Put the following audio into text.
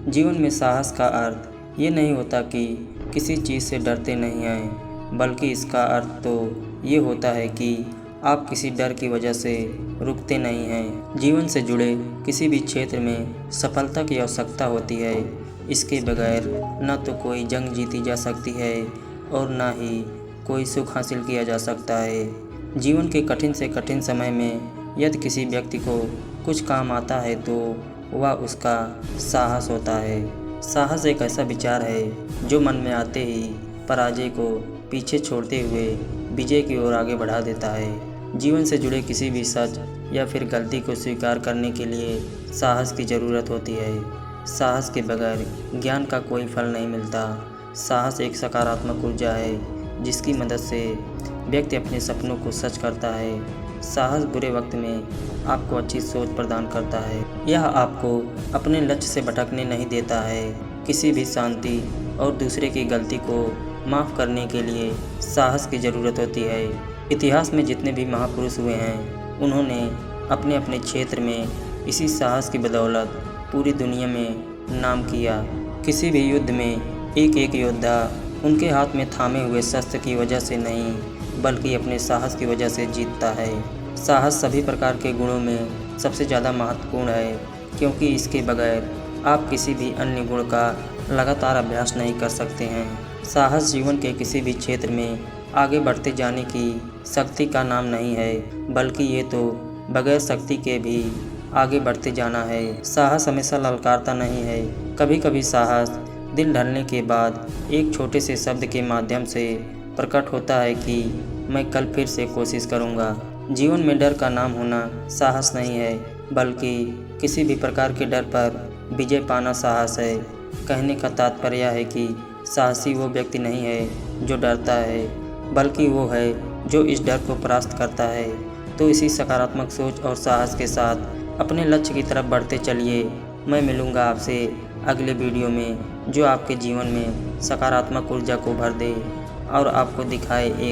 जीवन में साहस का अर्थ ये नहीं होता कि किसी चीज़ से डरते नहीं हैं, बल्कि इसका अर्थ तो ये होता है कि आप किसी डर की वजह से रुकते नहीं हैं। जीवन से जुड़े किसी भी क्षेत्र में सफलता की आवश्यकता होती है। इसके बगैर न तो कोई जंग जीती जा सकती है और न ही कोई सुख हासिल किया जा सकता है। जीवन के कठिन से कठिन समय में यदि किसी व्यक्ति को कुछ काम आता है तो वह उसका साहस होता है। साहस एक ऐसा विचार है जो मन में आते ही पराजय को पीछे छोड़ते हुए विजय की ओर आगे बढ़ा देता है। जीवन से जुड़े किसी भी सच या फिर गलती को स्वीकार करने के लिए साहस की ज़रूरत होती है। साहस के बगैर ज्ञान का कोई फल नहीं मिलता। साहस एक सकारात्मक ऊर्जा है जिसकी मदद से व्यक्ति अपने सपनों को सच करता है। साहस बुरे वक्त में आपको अच्छी सोच प्रदान करता है। यह आपको अपने लक्ष्य से भटकने नहीं देता है। किसी भी शांति और दूसरे की गलती को माफ़ करने के लिए साहस की ज़रूरत होती है। इतिहास में जितने भी महापुरुष हुए हैं उन्होंने अपने अपने क्षेत्र में इसी साहस की बदौलत पूरी दुनिया में नाम किया। किसी भी युद्ध में एक एक योद्धा उनके हाथ में थामे हुए शस्त्र की वजह से नहीं बल्कि अपने साहस की वजह से जीतता है। साहस सभी प्रकार के गुणों में सबसे ज़्यादा महत्वपूर्ण है, क्योंकि इसके बगैर आप किसी भी अन्य गुण का लगातार अभ्यास नहीं कर सकते हैं। साहस जीवन के किसी भी क्षेत्र में आगे बढ़ते जाने की शक्ति का नाम नहीं है, बल्कि ये तो बगैर शक्ति के भी आगे बढ़ते जाना है। साहस हमेशा ललकारता नहीं है। कभी कभी साहस दिल ढलने के बाद एक छोटे से शब्द के माध्यम से प्रकट होता है कि मैं कल फिर से कोशिश करूँगा। जीवन में डर का नाम होना साहस नहीं है, बल्कि किसी भी प्रकार के डर पर विजय पाना साहस है। कहने का तात्पर्य है कि साहसी वो व्यक्ति नहीं है जो डरता है, बल्कि वो है जो इस डर को परास्त करता है। तो इसी सकारात्मक सोच और साहस के साथ अपने लक्ष्य की तरफ बढ़ते चलिए। मैं मिलूँगा आपसे अगले वीडियो में जो आपके जीवन में सकारात्मक ऊर्जा को भर दे और आपको दिखाए एक